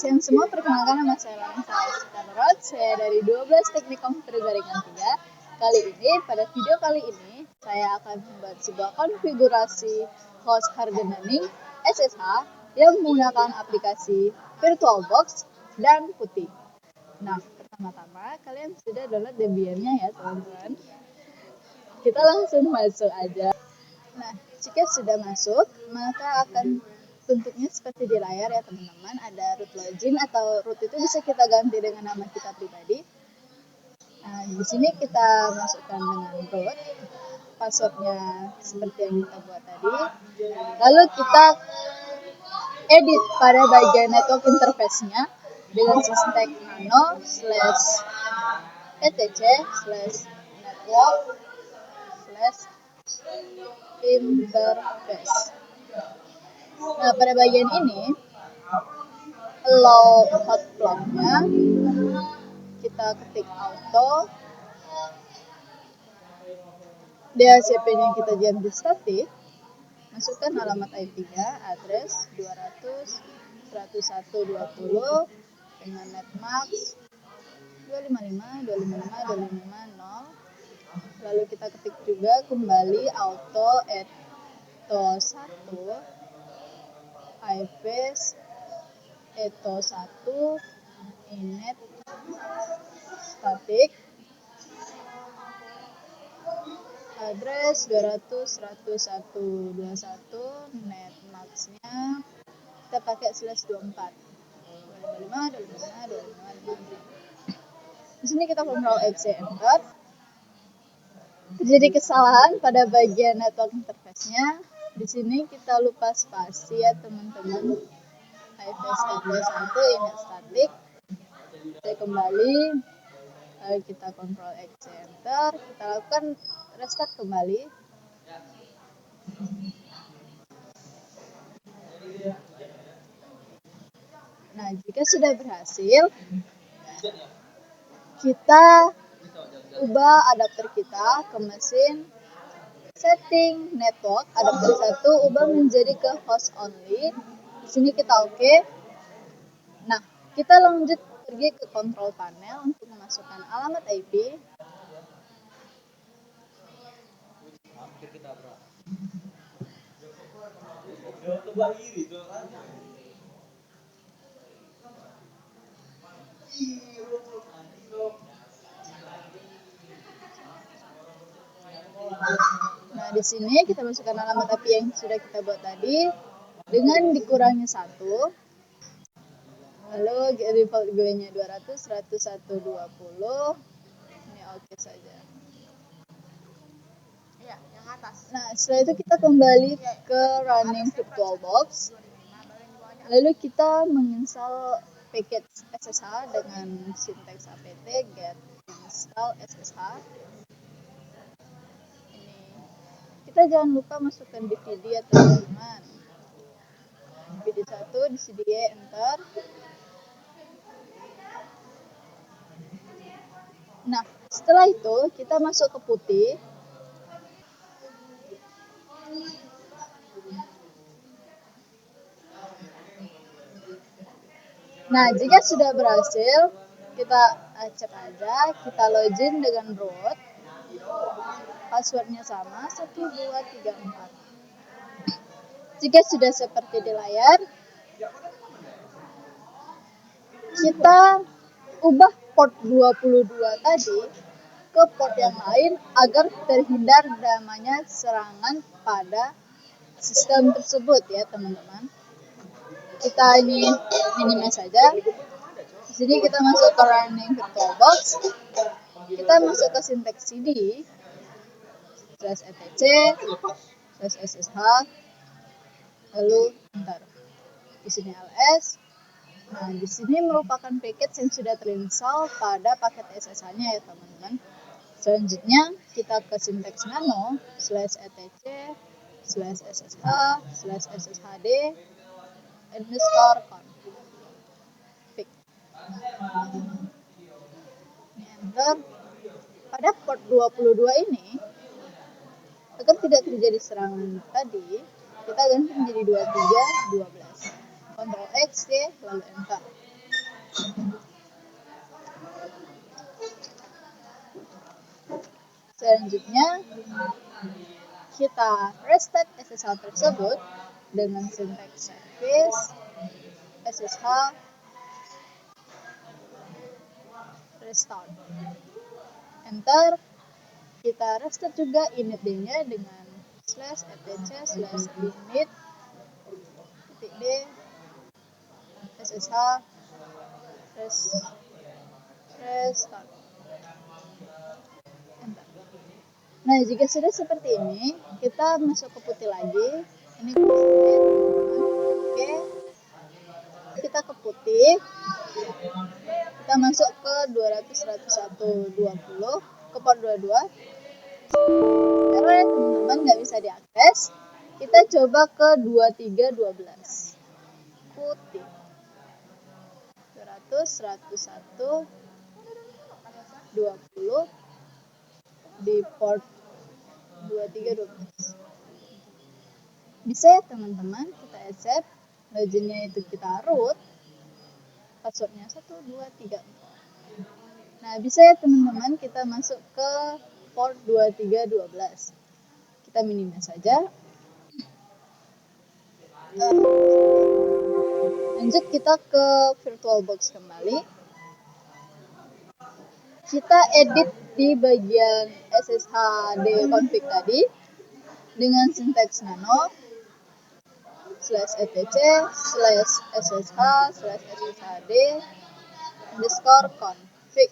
kalian semua, perkenalkan nama saya Lorenza Starot. Saya dari 12 Teknik Komputer Jaringan 3. Pada video kali ini, saya akan membuat sebuah konfigurasi host hardening SSH yang menggunakan aplikasi VirtualBox dan Putih. Nah, pertama-tama kalian sudah download Debian-nya ya teman-teman. Kita langsung masuk aja. Nah, jika sudah masuk, maka akan bentuknya seperti di layar ya teman-teman. Ada root login atau root itu bisa kita ganti dengan nama kita pribadi. Nah, di sini kita masukkan dengan root, passwordnya seperti yang kita buat tadi. Lalu kita edit pada bagian network interface-nya dengan syntax nano /etc/network/interface. Nah, pada bagian ini allow hot plug-nya kita ketik auto, DHCP-nya kita ganti static, masukkan alamat IP-nya, address 200.101.20 dengan netmask 255.255.255.0. Lalu kita ketik juga kembali auto ethos 1 IPs ethos 1 init static address 200.101.21 netmax-nya kita pakai /24 255. Di sini kita Ctrl X enter. Terjadi kesalahan pada bagian network interface-nya. Di sini kita lupa spasi ya teman-teman. IPs ethos 1 init static. Kita kembali, lalu kita Ctrl X enter, kita lakukan restart kembali. Nah, jika sudah berhasil, kita ubah adapter kita ke mesin setting network, adapter 1 ubah menjadi ke host only. Di sini kita oke. Nah, kita lanjut pergi ke control panel untuk memasukkan alamat IP. Nah, di sini kita masukkan alamat IP yang sudah kita buat tadi dengan dikurangi 1. Lalu default gue-nya 200.101.20. Ini oke saja. Ya, yang atas. Nah, setelah itu kita kembali ke running VirtualBox. Lalu kita menginstal package SSH dengan syntax apt get install SSH. Ini kita jangan lupa masukkan DVD ya teman-teman. DVD 1 di CDA enter. Nah, setelah itu kita masuk ke Putih. Nah, jika sudah berhasil, kita accept aja, kita login dengan root. Passwordnya sama 1234. Jika sudah seperti di layar, kita ubah port 22 tadi ke port yang lain agar terhindar namanya serangan pada sistem tersebut ya teman-teman. Kita ini minimize saja. Di sini kita masuk ke running VirtualBox. Kita masuk ke syntax cd /etc/ssh lalu enter. Di sini ls. Nah, di sini merupakan package yang sudah terinstall pada paket SSH-nya ya teman-teman. Selanjutnya kita ke syntax nano /etc/ssh/sshd install config. Enter. Pada port 22 ini, agar tidak terjadi serangan tadi, kita ganti menjadi 2312. Ctrl X, lalu enter. Selanjutnya, kita restart SSH tersebut dengan sinteks service SSH restart. Enter. Kita restart juga init-nya dengan /etc/init .d SSH restart. Enter. Nah, jika sudah seperti ini, kita masuk ke putih lagi. Ini oke. Kita ke putih. Kita masuk ke 200.101.20 ke port 22. Karena teman-teman nggak bisa diakses, kita coba ke 2312. Putih. 200.101.20 di port 2312. Bisa ya teman-teman, kita accept, loginnya itu kita root, passwordnya 1234. Nah, bisa ya teman-teman, kita masuk ke port 2312. Kita minimize saja. Lanjut kita ke VirtualBox kembali. Kita edit di bagian SSHD config tadi dengan sinteks nano /etc/ssh/ssh_d_config.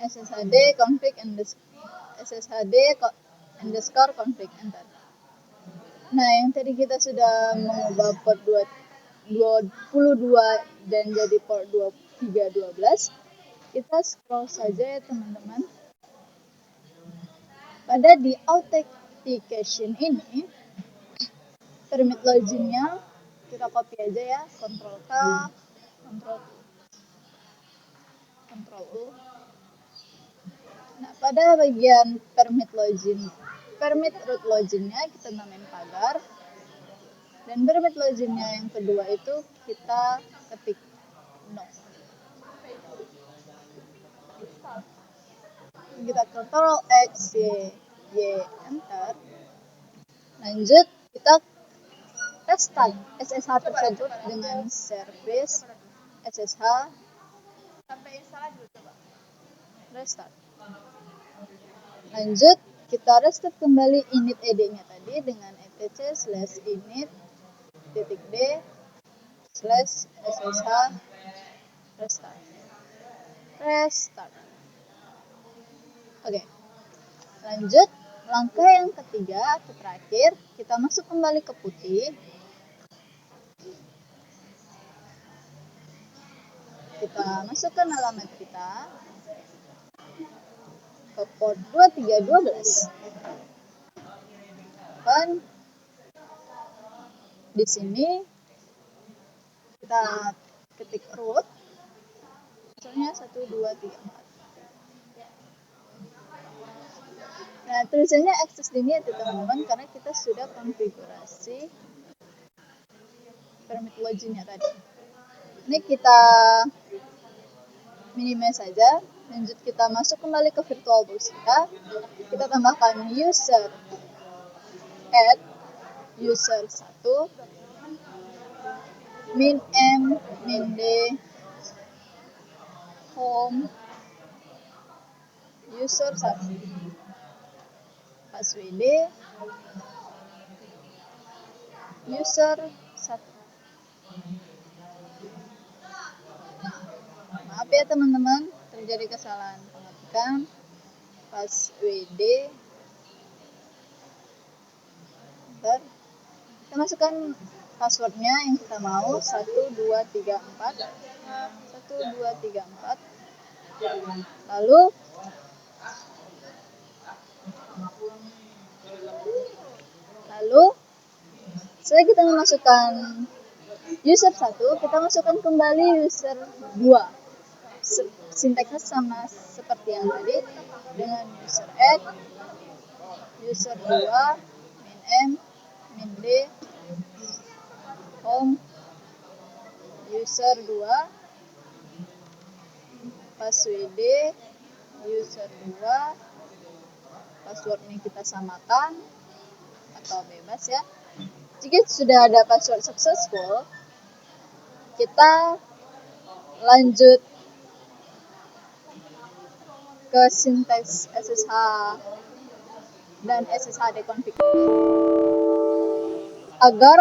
SSHD config SSHD_config. Enter. Nah, yang tadi kita sudah mengubah port 22 dan jadi port 2312. Kita scroll saja ya teman-teman. Pada di authentication ini, permit loginnya kita copy aja ya, Ctrl K, Ctrl U. Nah, pada bagian permit root loginnya kita namain pagar. Dan permit loginnya yang kedua itu kita ketik no. Kita Ctrl X, Y, enter. Lanjut, kita restart SSH tersebut dengan service SSH restart. Lanjut, kita restart kembali init ed-nya tadi dengan etc/init .d/ssh restart. Oke. Lanjut, langkah yang ketiga atau terakhir, kita masuk kembali ke putih. Kita masukkan alamat kita ke port 2312. Dan di sini kita ketik root, misalnya 1234. Nah, tulisannya access ini ya teman-teman, karena kita sudah konfigurasi permit loginnya tadi. Ini kita minimize saja. Lanjut kita masuk kembali ke VirtualBox kita. Kita tambahkan user add user 1 min m min d home user 1 passwd user 1. Maaf ya teman-teman, terjadi kesalahan pengetikan passwd. Kita masukkan passwordnya yang kita mau 1234. Lalu setelah kita memasukkan user 1, kita masukkan kembali user 2. Sinteksnya sama seperti yang tadi dengan user add user 2 min m min d home user 2, password user 2, passwordnya kita samakan atau bebas ya. Jika sudah ada password successful, kita lanjut ke syntax SSH dan SSH deconfig agar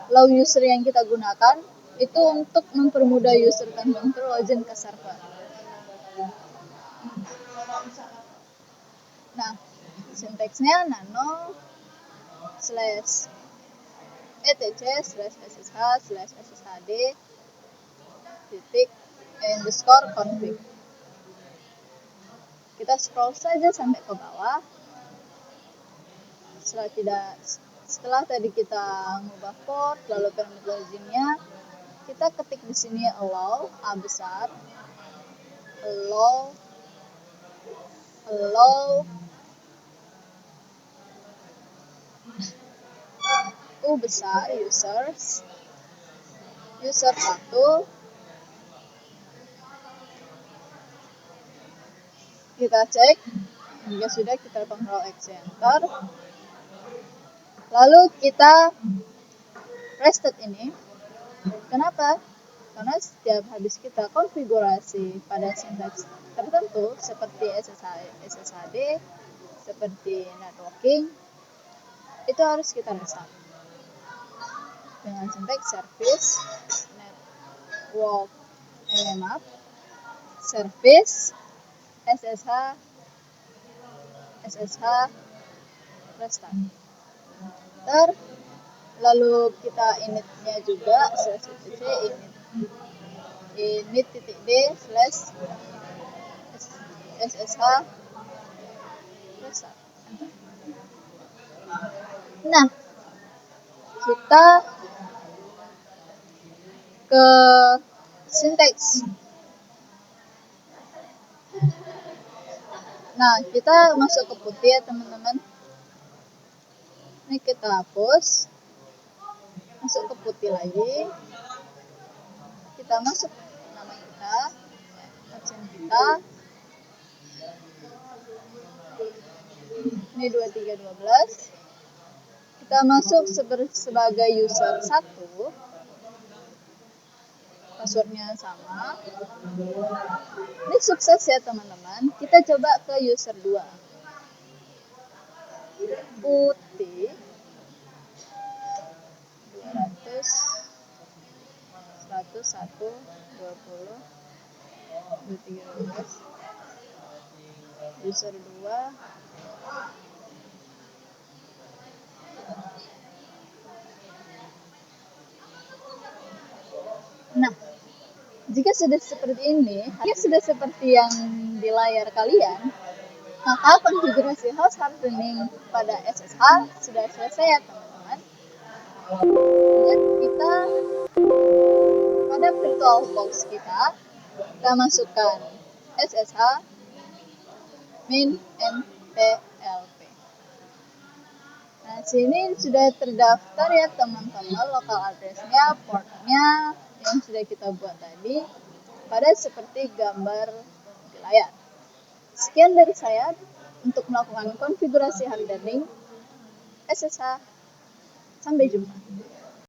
low user yang kita gunakan itu untuk mempermudah user tertentu login ke server. Nah, sintaksnya nano slash etc slash ssh slash sshd titik underscore config. Kita scroll saja sampai ke bawah. Setelah tadi kita mengubah port lalu permit loginnya, kita ketik di sini allow A besar, allow U besar user 1. Kita cek, jika sudah kita Ctrl X enter. Lalu kita restart ini. Kenapa? Karena setiap habis kita konfigurasi pada sintaks tertentu seperti SSHD, seperti networking, itu harus kita restart dengan sintaks service network service SSH restart. Lalu kita initnya juga /etc init.d slash SSH restart. Nah, kita ke syntax. Nah, kita masuk ke putih ya teman-teman. Ini kita hapus. Masuk ke putih lagi. Kita masuk nama kita, absen kita. Ini 2312. Kita masuk sebagai user 1. Passwordnya sama. Ini sukses ya teman-teman. Kita coba ke user 2. Putih 200 101 20 2312 user 2. Nah, jika sudah seperti ini, sudah seperti yang di layar kalian, maka konfigurasi host hardening pada SSH sudah selesai ya teman-teman. Dan kita pada VirtualBox kita masukkan SSH min ntlp. Nah, sini sudah terdaftar ya teman-teman local address-nya, portnya yang sudah kita buat tadi pada seperti gambar di layar. Sekian dari saya untuk melakukan konfigurasi hardening SSH. Sampai jumpa.